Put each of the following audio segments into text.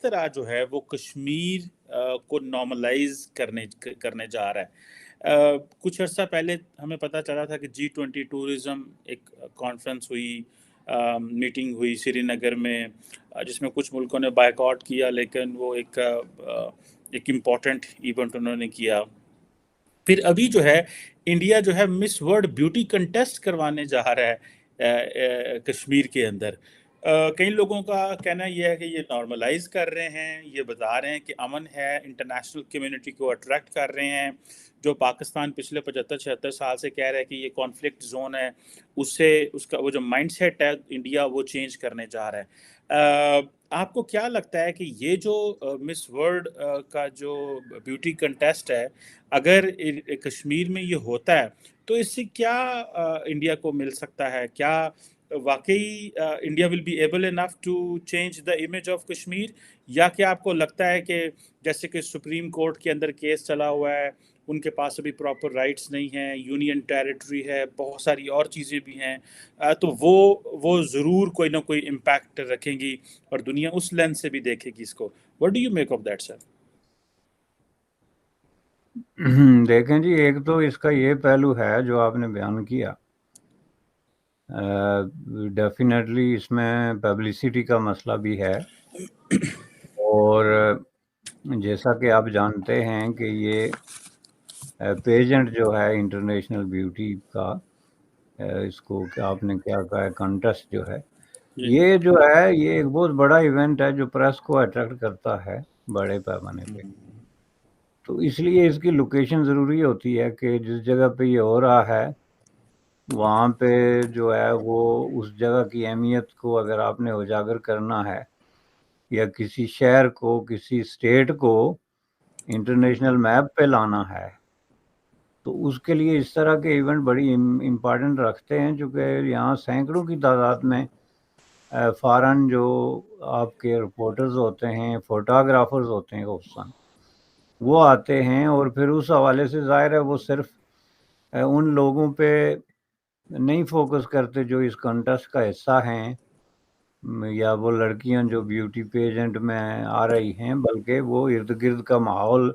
طرح جو ہے وہ کشمیر کو نارملائز کرنے جا رہا ہے؟ کچھ عرصہ پہلے ہمیں پتہ چلا تھا کہ G20 ٹورزم ایک کانفرنس ہوئی، میٹنگ ہوئی سری نگر میں، جس میں کچھ ملکوں نے بائیکاٹ کیا، لیکن وہ ایک امپورٹنٹ ایونٹ انہوں نے کیا۔ پھر ابھی جو ہے انڈیا جو ہے مس ورلڈ بیوٹی کنٹیسٹ کروانے جا رہا ہے کشمیر کے اندر۔ کئی لوگوں کا کہنا یہ ہے کہ یہ نارملائز کر رہے ہیں، یہ بتا رہے ہیں کہ امن ہے، انٹرنیشنل کمیونٹی کو اٹریکٹ کر رہے ہیں۔ جو پاکستان پچھلے 75-76 سال سے کہہ رہا ہے کہ یہ کانفلکٹ زون ہے، اس کا وہ جو مائنڈ سیٹ ہے انڈیا وہ چینج کرنے جا رہا ہے۔ آپ کو کیا لگتا ہے کہ یہ جو مس ورلڈ کا جو بیوٹی کنٹیسٹ ہے، اگر کشمیر میں یہ ہوتا ہے تو اس سے کیا انڈیا کو مل سکتا ہے؟ کیا واقعی India will be able enough to change the image of Kashmir, یا کہ آپ کو لگتا ہے کہ جیسے کہ سپریم کورٹ کے اندر کیس چلا ہوا ہے، ان کے پاس ابھی پراپر رائٹس نہیں ہیں، یونین ٹیریٹری ہے، بہت ساری اور چیزیں بھی ہیں، تو وہ ضرور کوئی نہ کوئی امپیکٹ رکھیں گی اور دنیا اس لینس سے بھی دیکھے گی اس کو؟ What do you make of that sir? دیکھیں جی، ایک تو اس کا یہ پہلو ہے جو آپ نے بیان کیا، ڈیفینیٹلی اس میں پبلسٹی کا مسئلہ بھی ہے، اور جیسا کہ آپ جانتے ہیں کہ یہ پیجنٹ جو ہے انٹرنیشنل بیوٹی کا، اس کو کیا آپ نے کیا کہا ہے، کنٹیسٹ جو ہے، یہ جو ہے یہ ایک بہت بڑا ایونٹ ہے جو پریس کو اٹریکٹ کرتا ہے بڑے پیمانے پہ۔ تو اس لیے اس کی لوکیشن ضروری ہوتی ہے کہ جس جگہ پہ یہ ہو رہا ہے وہاں پہ جو ہے وہ اس جگہ کی اہمیت کو اگر آپ نے اجاگر کرنا ہے، یا کسی شہر کو، کسی اسٹیٹ کو انٹرنیشنل میپ پہ لانا ہے، تو اس کے لیے اس طرح کے ایونٹ بڑی امپارٹنٹ رکھتے ہیں، چونکہ یہاں سینکڑوں کی تعداد میں فارن جو آپ کے رپورٹرز ہوتے ہیں، فوٹوگرافرز ہوتے ہیں خصوصاً، وہ آتے ہیں، اور پھر اس حوالے سے ظاہر ہے وہ صرف ان لوگوں پہ نہیں فوکس کرتے جو اس کنٹیسٹ کا حصہ ہیں، یا وہ لڑکیاں جو بیوٹی پیجنٹ میں آ رہی ہیں، بلکہ وہ ارد گرد کا ماحول،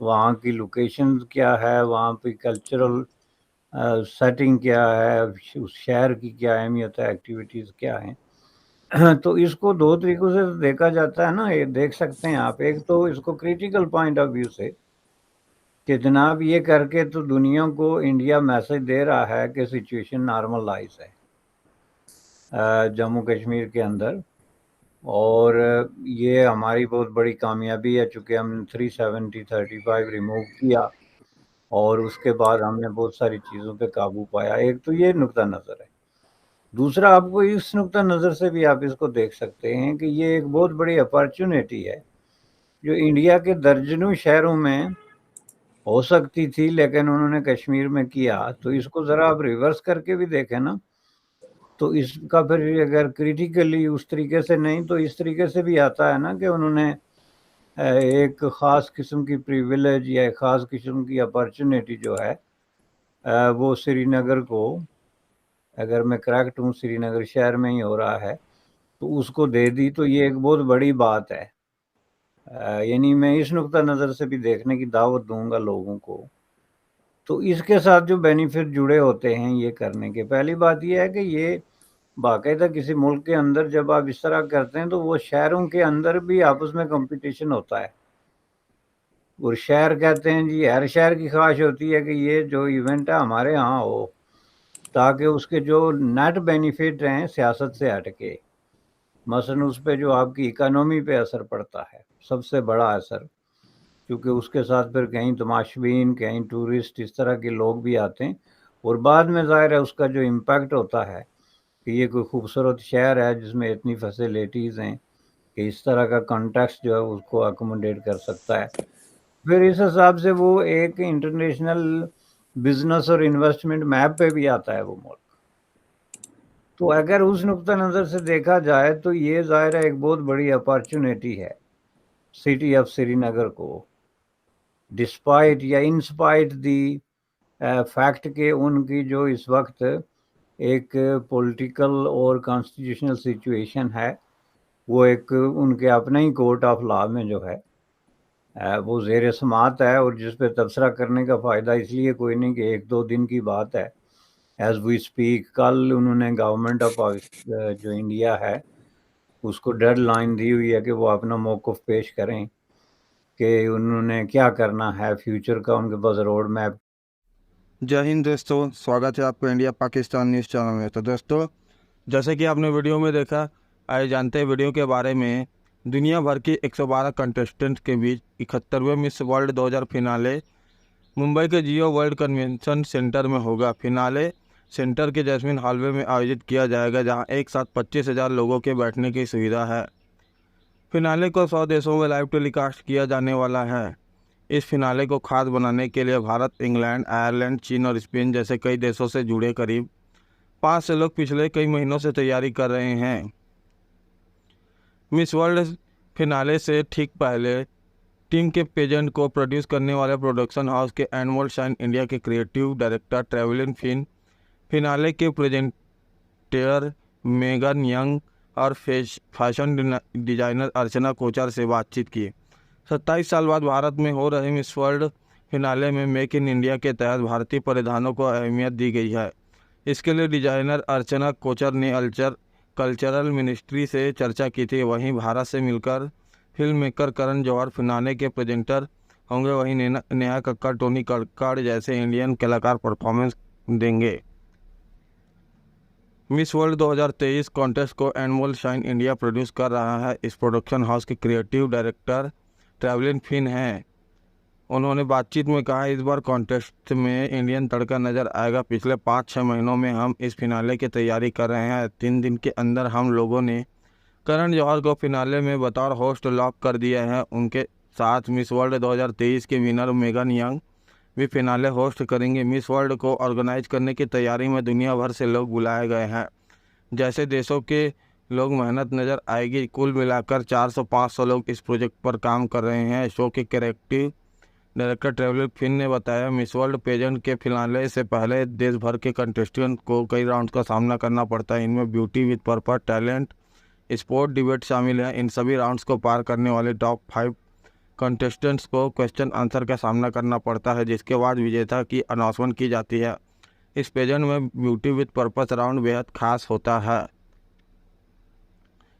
وہاں کی لوکیشن کیا ہے، وہاں پہ کلچرل سیٹنگ کیا ہے، اس شہر کی کیا اہمیت ہے، ایکٹیویٹیز کیا ہیں۔ تو اس کو دو طریقوں سے دیکھا جاتا ہے نا، یہ دیکھ سکتے ہیں آپ۔ ایک تو اس کو کریٹیکل پوائنٹ آف ویو سے کہ جناب یہ کر کے تو دنیا کو انڈیا میسج دے رہا ہے کہ سچویشن نارملائز ہے جموں کشمیر کے اندر، اور یہ ہماری بہت بڑی کامیابی ہے، چونکہ ہم 370-35 ریموو کیا، اور اس کے بعد ہم نے بہت ساری چیزوں پہ قابو پایا۔ ایک تو یہ نقطہ نظر ہے۔ دوسرا، آپ کو اس نقطہ نظر سے بھی آپ اس کو دیکھ سکتے ہیں کہ یہ ایک بہت بڑی اپارچونیٹی ہے جو انڈیا کے درجنوں شہروں میں ہو سکتی تھی، لیکن انہوں نے کشمیر میں کیا۔ تو اس کو ذرا آپ ریورس کر کے بھی دیکھیں نا، تو اس کا پھر اگر کریٹیکلی اس طریقے سے نہیں تو اس طریقے سے بھی آتا ہے نا کہ انہوں نے ایک خاص قسم کی پریویلیج یا ایک خاص قسم کی اپارچونیٹی جو ہے وہ سری نگر کو، اگر میں کریکٹ ہوں سری نگر شہر میں ہی ہو رہا ہے، تو اس کو دے دی۔ تو یہ ایک بہت بڑی بات ہے، یعنی میں اس نقطہ نظر سے بھی دیکھنے کی دعوت دوں گا لوگوں کو۔ تو اس کے ساتھ جو بینیفٹ جڑے ہوتے ہیں یہ کرنے کے، پہلی بات یہ ہے کہ یہ باقاعدہ کسی ملک کے اندر جب آپ اس طرح کرتے ہیں تو وہ شہروں کے اندر بھی آپس میں کمپٹیشن ہوتا ہے، اور شہر کہتے ہیں جی، ہر شہر کی خواہش ہوتی ہے کہ یہ جو ایونٹ ہے ہمارے ہاں ہو، تاکہ اس کے جو نیٹ بینیفٹ ہیں سیاست سے ہٹ کے، مثلا اس پہ جو آپ کی اکانومی پہ اثر پڑتا ہے سب سے بڑا اثر، کیونکہ اس کے ساتھ پھر کہیں تماشبین، کہیں ٹورسٹ، اس طرح کے لوگ بھی آتے ہیں، اور بعد میں ظاہر ہے اس کا جو امپیکٹ ہوتا ہے کہ یہ کوئی خوبصورت شہر ہے جس میں اتنی فیسیلیٹیز ہیں کہ اس طرح کا کنٹیکسٹ جو ہے اس کو اکوموڈیٹ کر سکتا ہے، پھر اس حساب سے وہ ایک انٹرنیشنل بزنس اور انویسٹمنٹ میپ پہ بھی آتا ہے وہ ملک۔ تو اگر اس نقطہ نظر سے دیکھا جائے تو یہ ظاہر ہے ایک بہت بڑی اپارچونیٹی ہے سٹی آف سری نگر کو، ڈسپائٹ یا انسپائٹ دی فیکٹ کہ ان کی جو اس وقت ایک پولیٹیکل اور کانسٹیٹیوشنل سچویشن ہے وہ ایک ان کے اپنا ہی کورٹ آف لا میں جو ہے وہ زیر سماعت ہے، اور جس پہ تبصرہ کرنے کا فائدہ اس لیے کوئی نہیں کہ 1-2 دن کی بات ہے۔ ایز وی اسپیک کل انہوں نے گورنمنٹ آف جو انڈیا ہے اس کو ڈیڈ لائن دی ہوئی ہے کہ وہ اپنا موقف پیش کریں کہ انہوں نے کیا کرنا ہے فیوچر کا، ان کے پاس روڈ میپ۔ جے ہند دوستوں، سواگت ہے آپ کو انڈیا پاکستان نیوز چینل میں۔ تو دوستوں، جیسے کہ آپ نے ویڈیو میں دیکھا، آئے جانتے ہیں ویڈیو کے بارے میں۔ دنیا بھر کی 112 کنٹیسٹنٹ کے بیچ 71ویں مس ورلڈ 2000 فنالے ممبئی کے جیو ورلڈ کنونشن سینٹر میں ہوگا۔ فنالے سینٹر کے جیسمین ہال وے میں آیوجت کیا جائے گا، جہاں ایک ساتھ 25,000 لوگوں کے بیٹھنے کی سویدھا ہے۔ فنالے کو 100 دیشوں میں لائیو ٹیلی کاسٹ کیا جانے والا ہے۔ اس فنالے کو خاص بنانے کے لیے بھارت، انگلینڈ، آئرلینڈ، چین اور اسپین جیسے کئی دیشوں سے جڑے قریب 500 لوگ پچھلے کئی مہینوں سے تیاری کر رہے ہیں۔ مس ورلڈ فنالے سے ٹھیک پہلے ٹیم کے پیجنٹ کو پروڈیوس کرنے والے پروڈکشن ہاؤس کے اینول شائن انڈیا کے کریٹیو ڈائریکٹر ٹریولین فن، فنالے کے پریزنٹر میگن ینگ اور فیشن ڈیزائنر ارچنا کوچر سے بات چیت کی۔ 27 سال بعد بھارت میں ہو رہے مس ورلڈ فنالے میں میک ان انڈیا کے تحت بھارتی پریدھانوں کو اہمیت دی گئی ہے۔ اس کے لیے ڈیزائنر ارچنا کوچر نے کلچرل منسٹری سے چرچا کی تھی۔ وہیں بھارت سے مل کر film maker Karan Johar finale کے پریزنٹر ہوں گے، وہیں نیہا ککڑ، ٹونی ککڑ جیسے انڈین کلاکار پرفارمنس دیں گے۔ مس ورلڈ 2023 کانٹیسٹ کو اینول شائن انڈیا پروڈیوس کر رہا ہے۔ اس پروڈکشن ہاؤس کے کریٹیو ڈائریکٹر ٹریولین فن ہیں۔ انہوں نے بات چیت میں کہا، اس بار کانٹیسٹ میں انڈین تڑکا نظر آئے گا۔ پچھلے 5-6 مہینوں میں ہم اس فنالے کی تیاری کر رہے ہیں۔ 3 دن کے اندر ہم لوگوں نے کرن جوہر کو فنالے میں بطور ہوسٹ لاک کر دیا ہے۔ ان کے ساتھ مس ورلڈ 2023 کے ونر میگن ینگ بھی فنالے ہوسٹ کریں گے۔ مس ورلڈ کو آرگنائز کرنے کی تیاری میں دنیا بھر سے لوگ بلائے گئے ہیں۔ جیسے دیشوں کے لوگ محنت نظر آئے گی۔ کل ملا کر 400-500 لوگ اس پروجیکٹ پر کام کر رہے ہیں۔ شو کے کریٹیو ڈائریکٹر ٹریولین فن نے بتایا، مس ورلڈ پیجنٹ کے فنالے سے پہلے دیش بھر کے کنٹیسٹنٹ کو کئی راؤنڈ کا سامنا کرنا پڑتا ہے۔ ان میں beauty with purpose, talent, sport, debate شامل ہیں۔ ان سبھی راؤنڈز کو پار کرنے والے ٹاپ 5 کنٹیسٹنٹس کو کوسچن آنسر کا سامنا کرنا پڑتا ہے، جس کے بعد وجیتا کی اناؤنسمنٹ کی جاتی ہے۔ اس پیجنٹ میں بیوٹی وتھ پرپز راؤنڈ بیحد خاص ہوتا ہے۔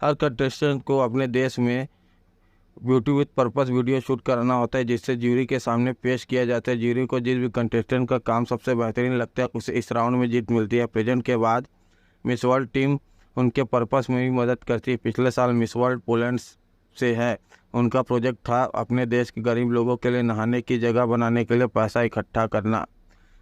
ہر کنٹیسٹنٹ کو اپنے دیش میں beauty with purpose video shoot کرنا ہوتا ہے، جس سے جیوری کے سامنے پیش کیا جاتا ہے۔ جیوری کو جس بھی کنٹیسٹنٹ کا کام سب سے بہترین لگتا ہے، اسے اس راؤنڈ میں جیت ملتی ہے۔ پریزنٹ کے بعد مس ورلڈ ٹیم ان کے پرپز میں بھی مدد کرتی ہے۔ پچھلے سال مس ورلڈ پولینڈ سے ہے۔ ان کا پروجیکٹ تھا اپنے دیش کے غریب لوگوں کے لیے نہانے کی جگہ بنانے کے لیے پیسہ اکٹھا کرنا۔